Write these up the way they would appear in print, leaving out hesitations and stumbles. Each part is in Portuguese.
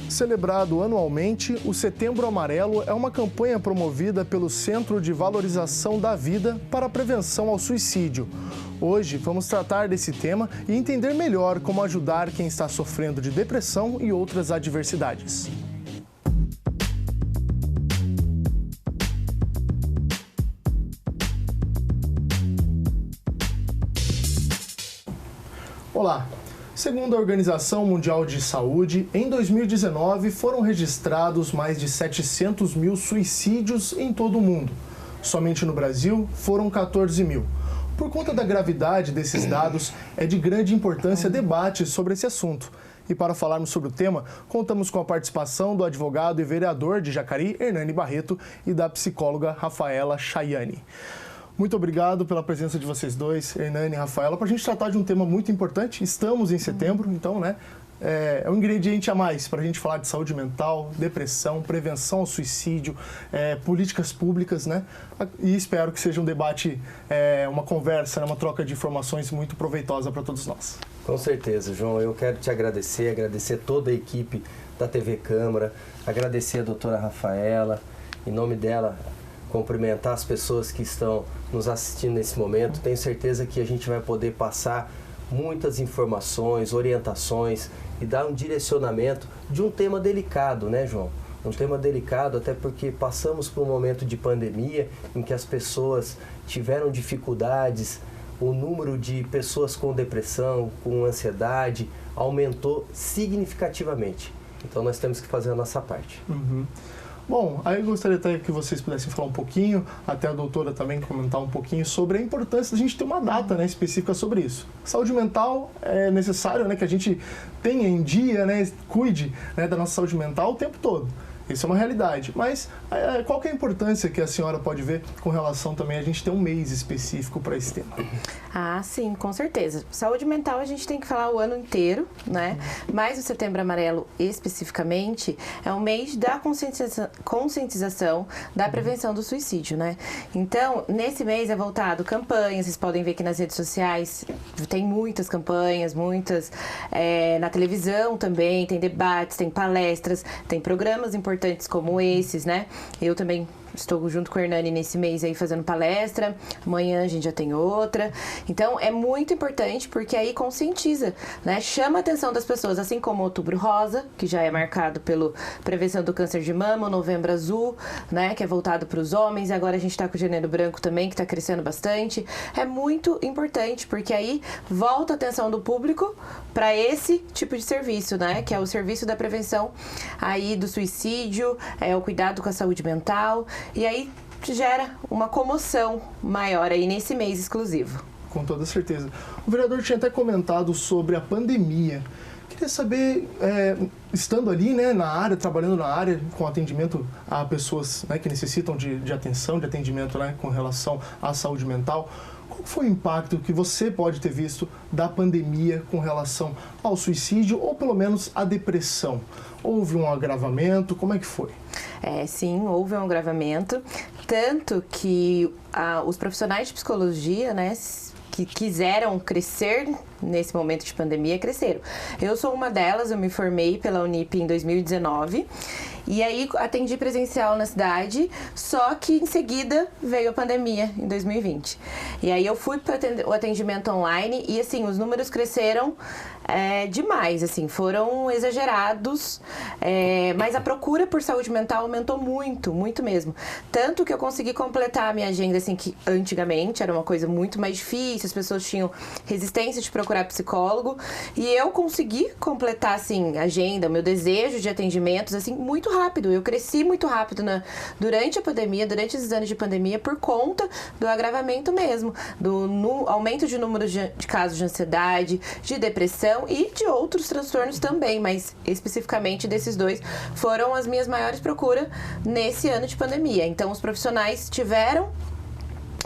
Celebrado anualmente, o Setembro Amarelo é uma campanha promovida pelo Centro de Valorização da Vida para a Prevenção ao Suicídio. Hoje vamos tratar desse tema e entender melhor como ajudar quem está sofrendo de depressão e outras adversidades. Olá! Segundo a Organização Mundial de Saúde, em 2019 foram registrados mais de 700 mil suicídios em todo o mundo. Somente no Brasil foram 14 mil. Por conta da gravidade desses dados, é de grande importância debate sobre esse assunto. E para falarmos sobre o tema, contamos com a participação do advogado e vereador de Jacareí, Hernani Barreto, e da psicóloga Rafaela Chaiane. Muito obrigado pela presença de vocês dois, Hernani e Rafaela, para a gente tratar de um tema muito importante. Estamos em setembro, então, é um ingrediente a mais para a gente falar de saúde mental, depressão, prevenção ao suicídio, políticas públicas, E espero que seja um debate, uma conversa, uma troca de informações muito proveitosa para todos nós. Com certeza, João. Eu quero te agradecer toda a equipe da TV Câmara, agradecer a doutora Rafaela, em nome dela, cumprimentar as pessoas que estão nos assistindo nesse momento. Tenho certeza que a gente vai poder passar muitas informações, orientações e dar um direcionamento de um tema delicado, né, João? Um tema delicado até porque passamos por um momento de pandemia em que as pessoas tiveram dificuldades, o número de pessoas com depressão, com ansiedade, aumentou significativamente. Então nós temos que fazer a nossa parte. Bom, aí eu gostaria até que vocês pudessem falar um pouquinho, até a doutora também comentar um pouquinho sobre a importância da gente ter uma data específica sobre isso. Saúde mental é necessário que a gente tenha em dia, cuide da nossa saúde mental o tempo todo. Isso é uma realidade. Mas qual que é a importância que a senhora pode ver com relação também a gente ter um mês específico para esse tema? Ah, sim, com certeza. Saúde mental a gente tem que falar o ano inteiro, Mas o Setembro Amarelo, especificamente, é um mês da conscientização da prevenção do suicídio, Então, nesse mês é voltado campanhas, vocês podem ver que nas redes sociais tem muitas campanhas, muitas na televisão também, tem debates, tem palestras, tem programas importantes como esses, Eu também estou junto com o Hernani nesse mês aí fazendo palestra, amanhã a gente já tem outra. Então, é muito importante porque aí conscientiza, Chama a atenção das pessoas, assim como o Outubro Rosa, que já é marcado pela prevenção do câncer de mama, o Novembro Azul, que é voltado para os homens, e agora a gente está com o Janeiro Branco também, que está crescendo bastante. É muito importante porque aí volta a atenção do público para esse tipo de serviço, Que é o serviço da prevenção aí do suicídio, o cuidado com a saúde mental. E aí gera uma comoção maior aí nesse mês exclusivo. Com toda certeza. O vereador tinha até comentado sobre a pandemia. Queria saber, estando ali na área, trabalhando na área com atendimento a pessoas que necessitam de atenção, de atendimento com relação à saúde mental, qual foi o impacto que você pode ter visto da pandemia com relação ao suicídio ou pelo menos à depressão? Houve um agravamento? Como é que foi? Sim, houve um agravamento, tanto que os profissionais de psicologia, que quiseram crescer nesse momento de pandemia, cresceram. Eu sou uma delas, eu me formei pela Unip em 2019 e aí atendi presencial na cidade, só que em seguida veio a pandemia em 2020. E aí eu fui para o atendimento online e assim, os números cresceram demais, assim, foram exagerados, mas a procura por saúde mental aumentou muito, muito mesmo. Tanto que eu consegui completar a minha agenda, assim, que antigamente era uma coisa muito mais difícil, as pessoas tinham resistência de procurar psicólogo, e eu consegui completar, assim, a agenda, o meu desejo de atendimentos, assim, muito rápido. Eu cresci muito rápido durante a pandemia, durante esses anos de pandemia, por conta do agravamento mesmo, do aumento de número de casos de ansiedade, de depressão e de outros transtornos também, mas especificamente desses dois foram as minhas maiores procuras nesse ano de pandemia. Então, os profissionais tiveram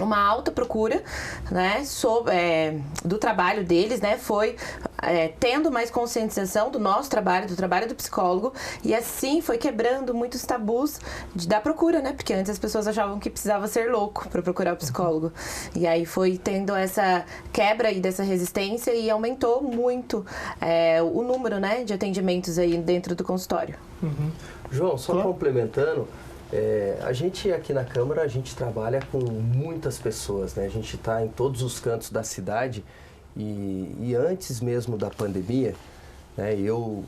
uma alta procura, né, do trabalho deles, né, foi tendo mais conscientização do nosso trabalho, do trabalho do psicólogo, e assim foi quebrando muitos tabus da procura, né, porque antes as pessoas achavam que precisava ser louco para procurar o psicólogo, e aí foi tendo essa quebra aí dessa resistência e aumentou muito o número, né, de atendimentos aí dentro do consultório. João, só complementando, a gente aqui na Câmara, a gente trabalha com muitas pessoas, né? A gente está em todos os cantos da cidade e antes mesmo da pandemia, né, eu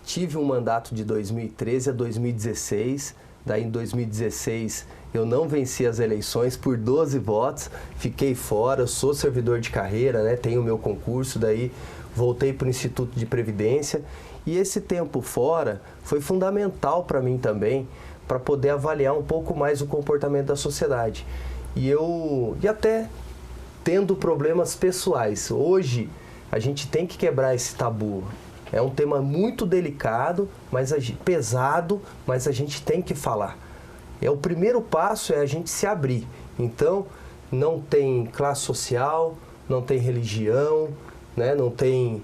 tive um mandato de 2013 a 2016, daí em 2016 eu não venci as eleições por 12 votos, fiquei fora, eu sou servidor de carreira, né, tenho o meu concurso, daí voltei para o Instituto de Previdência e esse tempo fora foi fundamental para mim também, para poder avaliar um pouco mais o comportamento da sociedade. E até tendo problemas pessoais. Hoje, a gente tem que quebrar esse tabu. É um tema muito delicado, pesado, mas a gente tem que falar. O primeiro passo é a gente se abrir. Então, não tem classe social, não tem religião, né? Não tem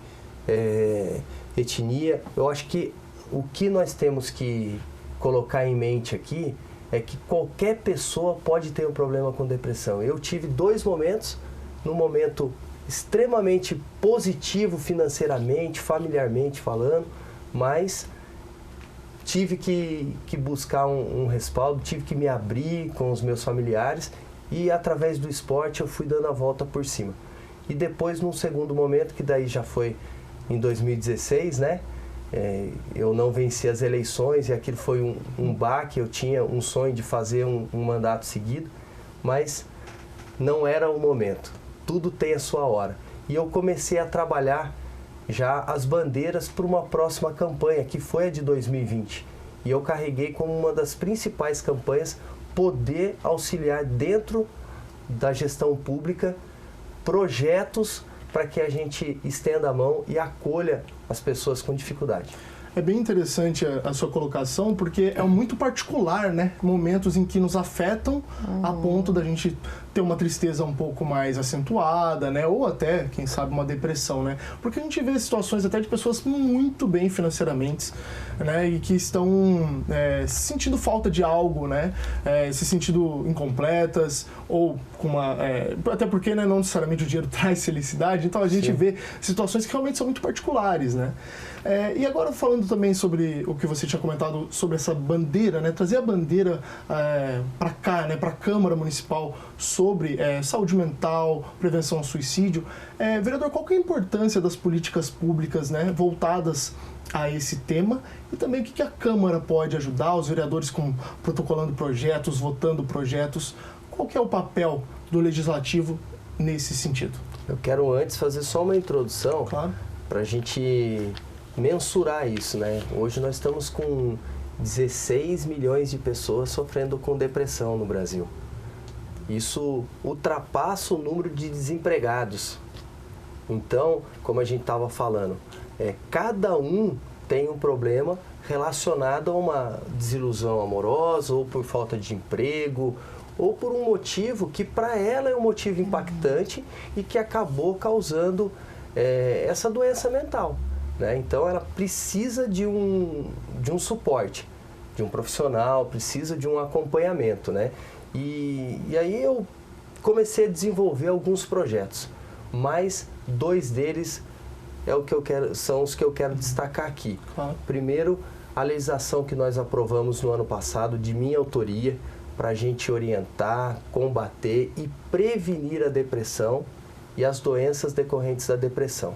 etnia. Eu acho que o que nós temos que colocar em mente aqui é que qualquer pessoa pode ter um problema com depressão. Eu tive 2 momentos, num momento extremamente positivo financeiramente, familiarmente falando, mas tive que buscar um respaldo, tive que me abrir com os meus familiares e através do esporte eu fui dando a volta por cima. E depois, num segundo momento, que daí já foi em 2016, né? Eu não venci as eleições e aquilo foi um baque, eu tinha um sonho de fazer um mandato seguido, mas não era o momento, tudo tem a sua hora. E eu comecei a trabalhar já as bandeiras para uma próxima campanha, que foi a de 2020. E eu carreguei como uma das principais campanhas poder auxiliar dentro da gestão pública projetos para que a gente estenda a mão e acolha as pessoas com dificuldade. É bem interessante a sua colocação, porque é muito particular, né? Momentos em que nos afetam a ponto da gente ter uma tristeza um pouco mais acentuada, né? Ou até, quem sabe, uma depressão, né? Porque a gente vê situações até de pessoas muito bem financeiramente, né? E que estão sentindo falta de algo, né? Se sentindo incompletas ou com uma... até porque, né, não necessariamente o dinheiro traz felicidade, então a gente vê situações que realmente são muito particulares, né? E agora falando também sobre o que você tinha comentado sobre essa bandeira, né? Trazer a bandeira para cá, né? Para a Câmara Municipal sobre saúde mental, prevenção ao suicídio. Vereador, qual que é a importância das políticas públicas, né? Voltadas a esse tema e também o que a Câmara pode ajudar, os vereadores protocolando projetos, votando projetos. Qual que é o papel do Legislativo nesse sentido? Eu quero antes fazer só uma introdução para a gente mensurar isso, né? Hoje nós estamos com 16 milhões de pessoas sofrendo com depressão no Brasil. Isso ultrapassa o número de desempregados. Então, como a gente estava falando, cada um tem um problema relacionado a uma desilusão amorosa, ou por falta de emprego, ou por um motivo que para ela é um motivo impactante e que acabou causando essa doença mental, né? Então ela precisa de um suporte, de um profissional, precisa de um acompanhamento, né? E aí eu comecei a desenvolver alguns projetos, mas 2 deles são os que eu quero destacar aqui. Primeiro, a legislação que nós aprovamos no ano passado, de minha autoria, para a gente orientar, combater e prevenir a depressão e as doenças decorrentes da depressão.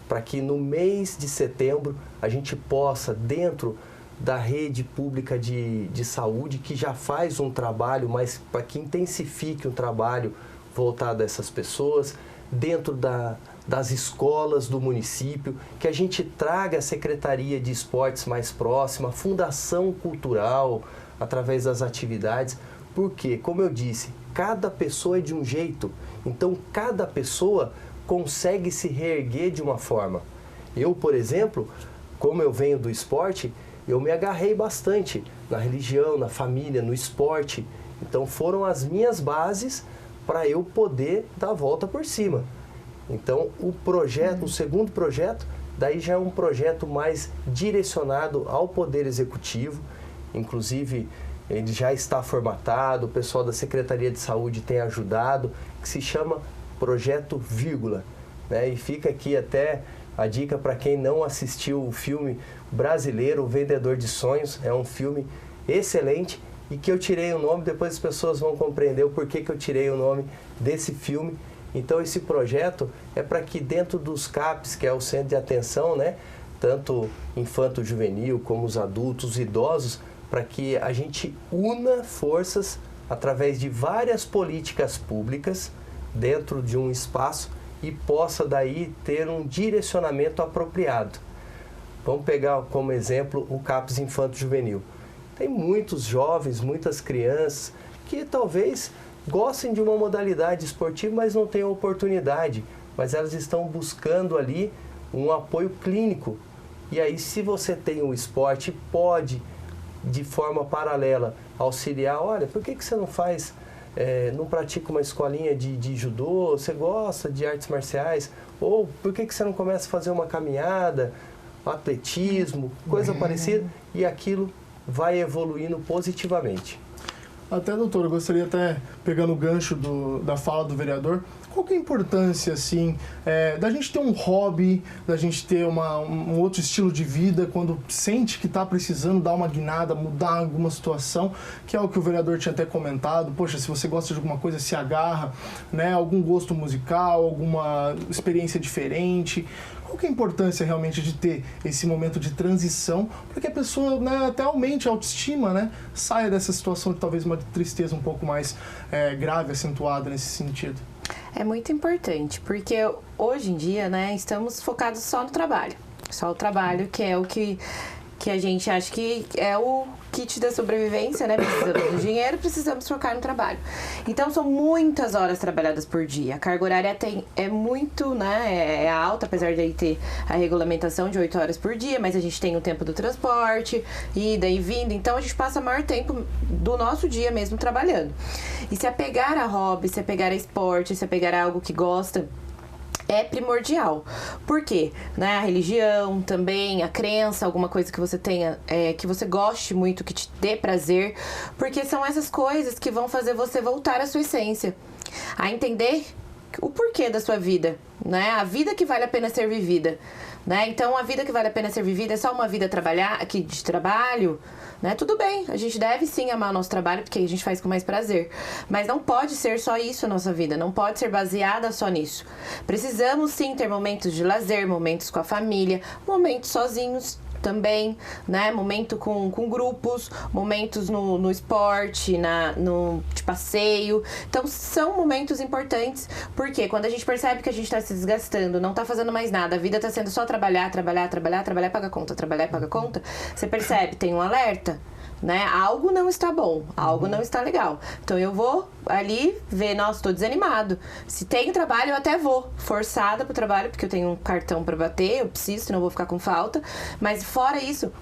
Para que no mês de setembro a gente possa, dentro da rede pública de saúde, que já faz um trabalho, mas para que intensifique um trabalho voltado a essas pessoas, dentro das escolas do município, que a gente traga a Secretaria de Esportes mais próxima, a Fundação Cultural, através das atividades, porque, como eu disse, cada pessoa é de um jeito, então cada pessoa consegue se reerguer de uma forma. Eu, por exemplo, como eu venho do esporte, eu me agarrei bastante na religião, na família, no esporte. Então foram as minhas bases para eu poder dar a volta por cima. Então, o segundo projeto, daí já é um projeto mais direcionado ao Poder Executivo, inclusive ele já está formatado, o pessoal da Secretaria de Saúde tem ajudado, que se chama Projeto Vírgula, né? E fica aqui até a dica para quem não assistiu o filme brasileiro, O Vendedor de Sonhos, é um filme excelente e que eu tirei o nome, depois as pessoas vão compreender o porquê que eu tirei o nome desse filme. Então esse projeto é para que dentro dos CAPs, que é o Centro de Atenção, né, tanto infanto-juvenil como os adultos, os idosos, para que a gente una forças através de várias políticas públicas dentro de um espaço e possa daí ter um direcionamento apropriado. Vamos pegar como exemplo o CAPS Infanto-Juvenil. Tem muitos jovens, muitas crianças que talvez gostem de uma modalidade esportiva, mas não tenham oportunidade, mas elas estão buscando ali um apoio clínico. E aí, se você tem um esporte, pode, de forma paralela, auxiliar. Olha, por que você não faz, não pratica uma escolinha de judô? Você gosta de artes marciais? Ou por que você não começa a fazer uma caminhada, atletismo, coisa parecida? E aquilo vai evoluindo positivamente. Até, doutor, eu gostaria até, pegando o gancho da fala do vereador, qual que é a importância, assim, da gente ter um hobby, da gente ter um outro estilo de vida, quando sente que está precisando dar uma guinada, mudar alguma situação, que é o que o vereador tinha até comentado. Poxa, se você gosta de alguma coisa, se agarra, né, algum gosto musical, alguma experiência diferente. Qual que é a importância realmente de ter esse momento de transição para que a pessoa, né, até aumente a autoestima, né, saia dessa situação de talvez uma tristeza um pouco mais grave, acentuada nesse sentido? É muito importante, porque hoje em dia, né, estamos focados só no trabalho. Só o trabalho, que é o que a gente acha que é o kit da sobrevivência, né? Precisamos do dinheiro, precisamos focar no trabalho. Então, são muitas horas trabalhadas por dia. A carga horária é muito, né? É alta, apesar de aí ter a regulamentação de 8 horas por dia, mas a gente tem o tempo do transporte, ida e vinda. Então, a gente passa o maior tempo do nosso dia mesmo trabalhando. E se apegar a hobby, se apegar a esporte, se apegar a algo que gosta, é primordial. Por quê? Né? A religião também, a crença, alguma coisa que você tenha, que você goste muito, que te dê prazer, porque são essas coisas que vão fazer você voltar à sua essência, a entender o porquê da sua vida, né? A vida que vale a pena ser vivida, né? Então, a vida que vale a pena ser vivida é só uma vida de trabalho, né? Tudo bem, a gente deve sim amar o nosso trabalho, porque a gente faz com mais prazer. Mas não pode ser só isso a nossa vida, não pode ser baseada só nisso. Precisamos sim ter momentos de lazer, momentos com a família, momentos sozinhos também, né? Momento com grupos, momentos no esporte, de passeio. Então, são momentos importantes, porque quando a gente percebe que a gente está se desgastando, não está fazendo mais nada, a vida está sendo só trabalhar, paga conta, trabalhar, paga conta, você percebe, tem um alerta, né? Algo não está bom, algo não está legal. Então eu vou ali ver, nossa, estou desanimado. Se tem trabalho, eu até vou forçada pro trabalho, porque eu tenho um cartão para bater, eu preciso, senão eu vou ficar com falta. Mas fora isso,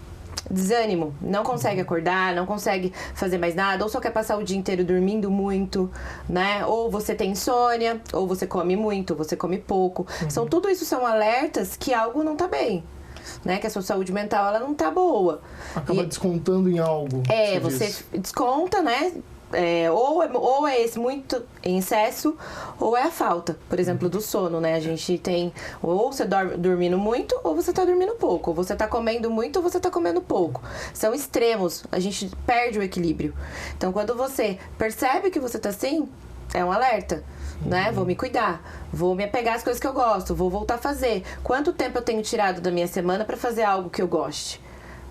desânimo, não consegue acordar, não consegue fazer mais nada, ou só quer passar o dia inteiro dormindo muito, né? Ou você tem insônia, ou você come muito, ou você come pouco. Tudo isso são alertas que algo não tá bem. Né, que a sua saúde mental ela não tá boa. Acaba descontando em algo. Você desconta, né? Ou é esse muito em excesso, ou é a falta, por exemplo, do sono, né? A gente tem, ou você dormindo muito, ou você tá dormindo pouco. Ou você tá comendo muito, ou você tá comendo pouco. São extremos, a gente perde o equilíbrio. Então, quando você percebe que você tá assim, é um alerta. Né? Vou me cuidar, vou me apegar às coisas que eu gosto, vou voltar a fazer. Quanto tempo eu tenho tirado da minha semana para fazer algo que eu goste?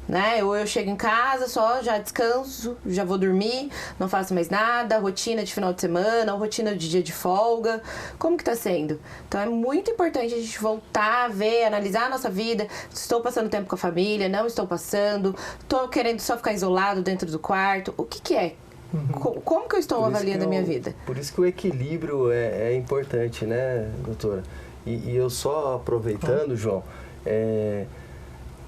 Né? Ou eu chego em casa, já descanso, já vou dormir, não faço mais nada, rotina de final de semana, ou rotina de dia de folga. Como que tá sendo? Então é muito importante a gente voltar a ver, analisar a nossa vida. Estou passando tempo com a família, não estou passando, estou querendo só ficar isolado dentro do quarto. O que é? Como que eu estou avaliando a minha vida? Por isso que o equilíbrio é importante, né, doutora? E eu só aproveitando, João,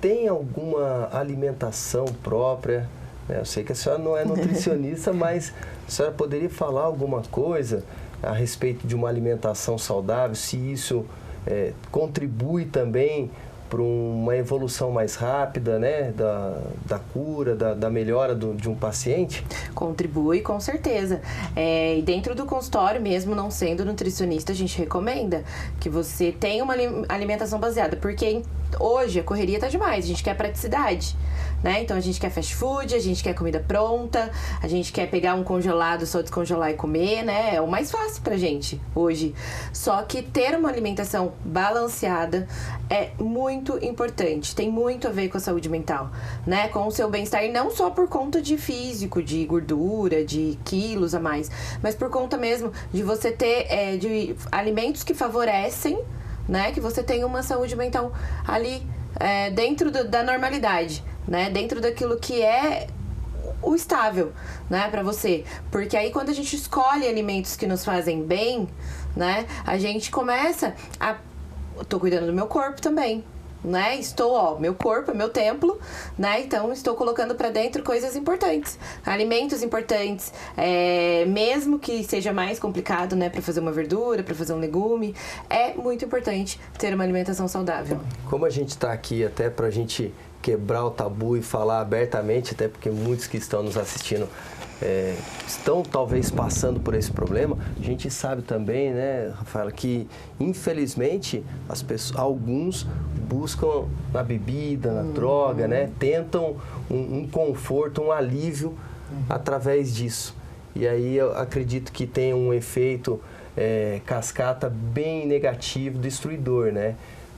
tem alguma alimentação própria? Eu sei que a senhora não é nutricionista, mas a senhora poderia falar alguma coisa a respeito de uma alimentação saudável, se isso contribui também para uma evolução mais rápida, né, da cura, da melhora de um paciente? Contribui, com certeza. E dentro do consultório, mesmo não sendo nutricionista, a gente recomenda que você tenha uma alimentação baseada, porque hoje a correria tá demais, a gente quer praticidade, né? Então a gente quer fast food, a gente quer comida pronta, a gente quer pegar um congelado, só descongelar e comer, né? É o mais fácil pra gente hoje. Só que ter uma alimentação balanceada é muito importante, tem muito a ver com a saúde mental, né? Com o seu bem-estar, e não só por conta de físico, de gordura, de quilos a mais, mas por conta mesmo de você ter de alimentos que favorecem, né, que você tenha uma saúde mental ali dentro da normalidade, né, dentro daquilo que é o estável, né, para você. Porque aí quando a gente escolhe alimentos que nos fazem bem, né, a gente começa a... Tô cuidando do meu corpo também, né? Meu corpo é meu templo, né? Então estou colocando para dentro coisas importantes, alimentos importantes, mesmo que seja mais complicado, né? Para fazer uma verdura, para fazer um legume, é muito importante ter uma alimentação saudável. Como a gente está aqui até para a gente quebrar o tabu e falar abertamente, até porque muitos que estão nos assistindo estão talvez passando por esse problema, a gente sabe também, né, Rafaela, que infelizmente alguns buscam na bebida, na droga, né, tentam um conforto, um alívio através disso. E aí eu acredito que tem um efeito cascata bem negativo, destruidor, né?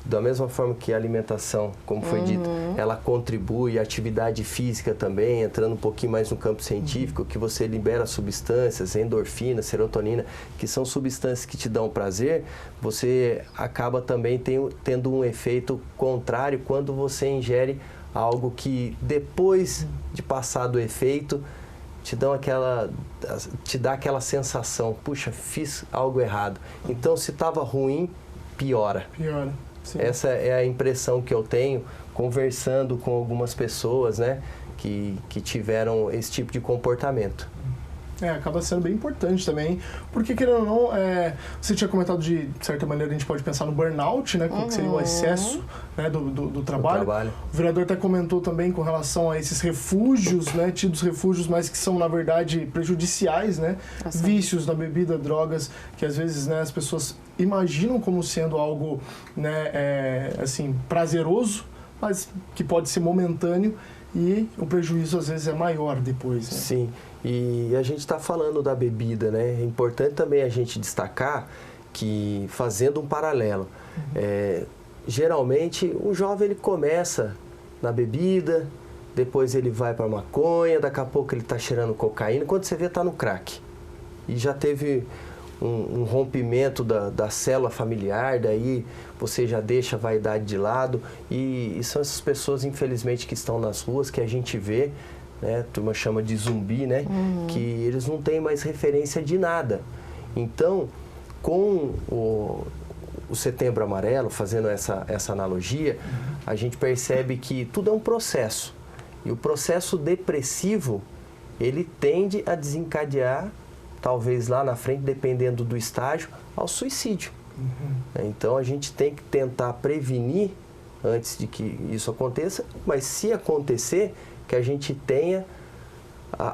Da mesma forma que a alimentação, como foi dito, ela contribui, a atividade física também, entrando um pouquinho mais no campo científico, que você libera substâncias, endorfina, serotonina, que são substâncias que te dão prazer, você acaba também tendo um efeito contrário quando você ingere algo que depois de passar do efeito, te dá aquela sensação, puxa, fiz algo errado. Então, se estava ruim, piora. Piora. Sim. Essa é a impressão que eu tenho conversando com algumas pessoas, né, que tiveram esse tipo de comportamento. Acaba sendo bem importante também, porque querendo ou não, você tinha comentado de certa maneira, a gente pode pensar no burnout, né, que seria o excesso, né, do trabalho. O vereador até comentou também com relação a esses refúgios, né, tidos refúgios, mas que são na verdade prejudiciais, né, vícios na bebida, drogas, que às vezes, né, as pessoas imaginam como sendo algo, né, assim, prazeroso, mas que pode ser momentâneo, e o prejuízo às vezes é maior depois, né? Sim, e a gente está falando da bebida, né? É importante também a gente destacar que, fazendo um paralelo, geralmente o jovem ele começa na bebida, depois ele vai para maconha, daqui a pouco ele está cheirando cocaína, quando você vê está no crack. E já teve um rompimento da célula familiar, daí você já deixa a vaidade de lado, e são essas pessoas, infelizmente, que estão nas ruas, que a gente vê, né, a turma chama de zumbi, né, que eles não têm mais referência de nada. Então, com o Setembro Amarelo, fazendo essa analogia, a gente percebe que tudo é um processo, e o processo depressivo, ele tende a desencadear, talvez lá na frente, dependendo do estágio, ao suicídio. Então a gente tem que tentar prevenir antes de que isso aconteça, mas se acontecer, que a gente tenha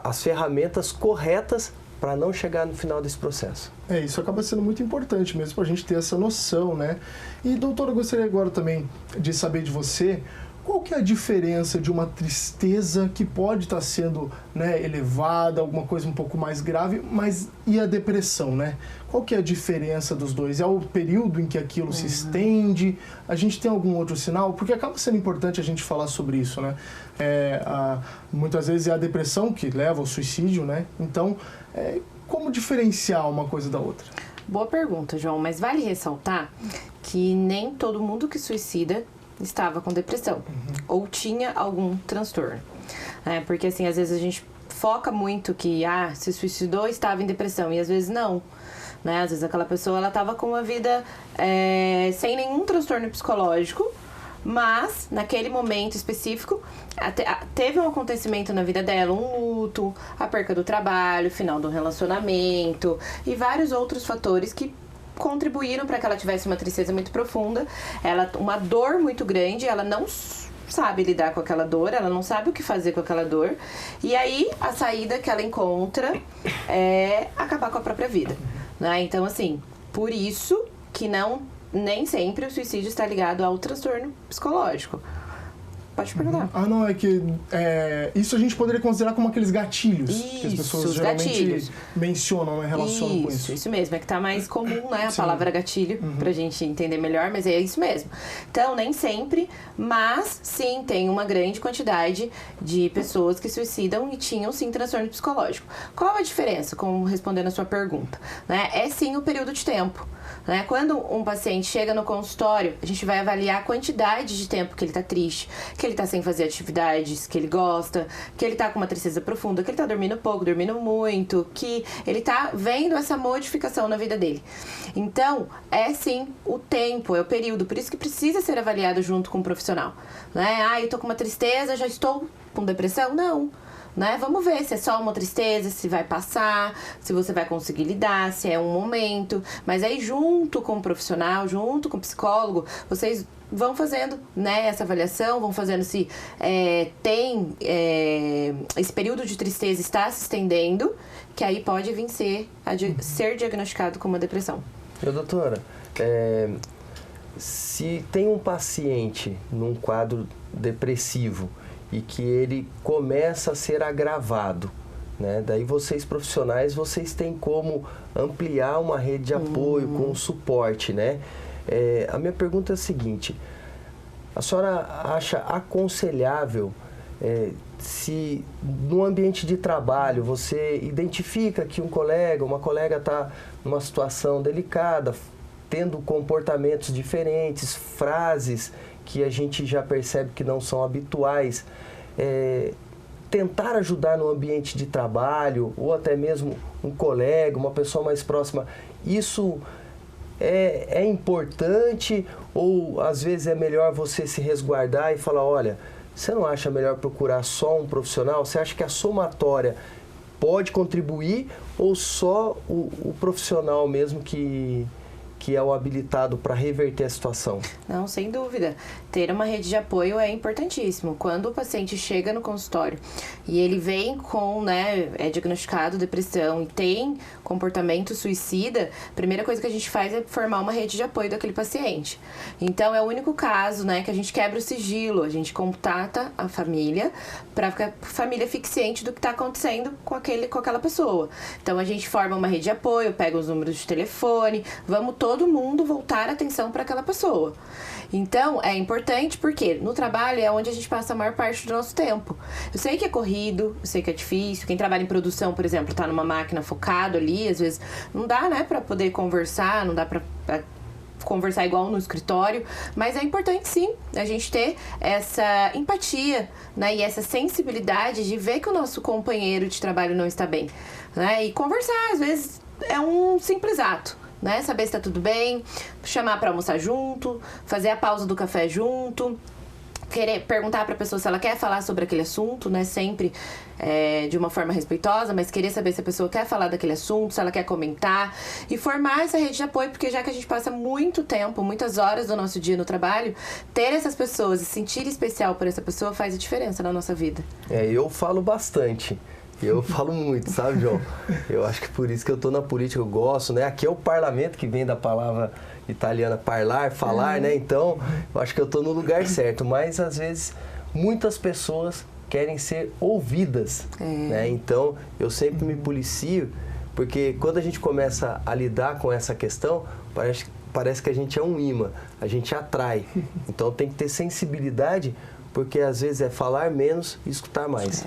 as ferramentas corretas para não chegar no final desse processo. Isso acaba sendo muito importante mesmo para a gente ter essa noção, né? E doutora, eu gostaria agora também de saber de você, qual que é a diferença de uma tristeza que pode estar sendo, né, elevada, alguma coisa um pouco mais grave, e a depressão, né? Qual que é a diferença dos dois? É o período em que aquilo se estende? A gente tem algum outro sinal? Porque acaba sendo importante a gente falar sobre isso, né? Muitas vezes é a depressão que leva ao suicídio, né? Então, como diferenciar uma coisa da outra? Boa pergunta, João, mas vale ressaltar que nem todo mundo que suicida estava com depressão ou tinha algum transtorno, porque assim, às vezes a gente foca muito que se suicidou, estava em depressão, e às vezes não, né? Às vezes aquela pessoa ela estava com uma vida sem nenhum transtorno psicológico, mas naquele momento específico teve um acontecimento na vida dela, um luto, a perca do trabalho, final do relacionamento e vários outros fatores que contribuíram para que ela tivesse uma tristeza muito profunda, uma dor muito grande, ela não sabe lidar com aquela dor, ela não sabe o que fazer com aquela dor, e aí a saída que ela encontra é acabar com a própria vida, né? Então, assim, por isso que nem sempre o suicídio está ligado ao transtorno psicológico. Pode perguntar. Não, é que isso a gente poderia considerar como aqueles gatilhos que as pessoas geralmente mencionam, né, relacionam com isso. Isso mesmo, é que tá mais comum, né, a palavra gatilho, pra gente entender melhor, mas é isso mesmo. Então, nem sempre, mas sim, tem uma grande quantidade de pessoas que suicidam e tinham sim transtorno psicológico. Qual a diferença, como respondendo a sua pergunta? Né? É sim o período de tempo. Né? Quando um paciente chega no consultório, a gente vai avaliar a quantidade de tempo que ele está triste, que ele está sem fazer atividades que ele gosta, que ele está com uma tristeza profunda, que ele está dormindo pouco, dormindo muito, que ele está vendo essa modificação na vida dele. Então, é sim o tempo, é o período, por isso que precisa ser avaliado junto com o profissional. Né? Eu estou com uma tristeza, já estou com depressão? Não. Né? Vamos ver se é só uma tristeza, se vai passar, se você vai conseguir lidar, se é um momento. Mas aí, junto com o profissional, junto com o psicólogo, vocês vão fazendo, né, essa avaliação, vão fazendo se esse período de tristeza está se estendendo, que aí pode vir ser diagnosticado com uma depressão. Doutora, se tem um paciente num quadro depressivo e que ele começa a ser agravado, né? Daí vocês profissionais, vocês têm como ampliar uma rede de apoio com suporte, né? A minha pergunta é a seguinte: a senhora acha aconselhável se no ambiente de trabalho você identifica que uma colega está numa situação delicada, tendo comportamentos diferentes, frases que a gente já percebe que não são habituais, tentar ajudar no ambiente de trabalho, ou até mesmo um colega, uma pessoa mais próxima, isso é importante, ou às vezes é melhor você se resguardar e falar, olha, você não acha melhor procurar só um profissional? Você acha que a somatória pode contribuir, ou só o profissional mesmo que é o habilitado para reverter a situação? Não, sem dúvida. Ter uma rede de apoio é importantíssimo. Quando o paciente chega no consultório e ele vem com, é diagnosticado depressão e tem comportamento suicida, a primeira coisa que a gente faz é formar uma rede de apoio daquele paciente. Então, é o único caso, que a gente quebra o sigilo, a gente contata a família para que a família fique ciente do que está acontecendo com aquela pessoa. Então, a gente forma uma rede de apoio, pega os números de telefone, vamos todo mundo voltar a atenção para aquela pessoa. Então, é importante porque no trabalho é onde a gente passa a maior parte do nosso tempo. Eu sei que é corrido, eu sei que é difícil. Quem trabalha em produção, por exemplo, está numa máquina focado ali, às vezes não dá, para poder conversar, não dá para conversar igual no escritório, mas é importante sim a gente ter essa empatia, e essa sensibilidade de ver que o nosso companheiro de trabalho não está bem, e conversar, às vezes é um simples ato. Saber se está tudo bem, chamar para almoçar junto, fazer a pausa do café junto, querer perguntar para a pessoa se ela quer falar sobre aquele assunto, sempre de uma forma respeitosa, mas querer saber se a pessoa quer falar daquele assunto, se ela quer comentar, e formar essa rede de apoio, porque já que a gente passa muito tempo, muitas horas do nosso dia no trabalho, ter essas pessoas e sentir especial por essa pessoa faz a diferença na nossa vida. Eu falo bastante. Eu falo muito, sabe, João? Eu acho que por isso que eu tô na política, eu gosto, Aqui é o parlamento, que vem da palavra italiana parlar, falar, Então, eu acho que eu tô no lugar certo. Mas, às vezes, muitas pessoas querem ser ouvidas, Então, eu sempre me policio, porque quando a gente começa a lidar com essa questão, parece que a gente é um imã, a gente atrai. Então, tem que ter sensibilidade porque às vezes é falar menos e escutar mais.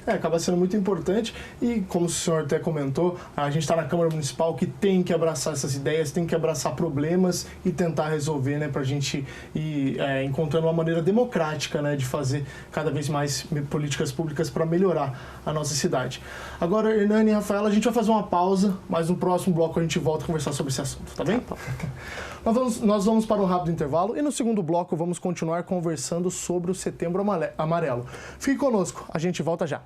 Acaba sendo muito importante e, como o senhor até comentou, a gente está na Câmara Municipal que tem que abraçar essas ideias, tem que abraçar problemas e tentar resolver, né, para a gente ir encontrando uma maneira democrática, né, de fazer cada vez mais políticas públicas para melhorar a nossa cidade. Agora, Hernani e Rafaela, a gente vai fazer uma pausa, mas no próximo bloco a gente volta a conversar sobre esse assunto, tá bem? Nós vamos para um rápido intervalo e no segundo bloco vamos continuar conversando sobre o Setembro Amarelo. Fique conosco, a gente volta já.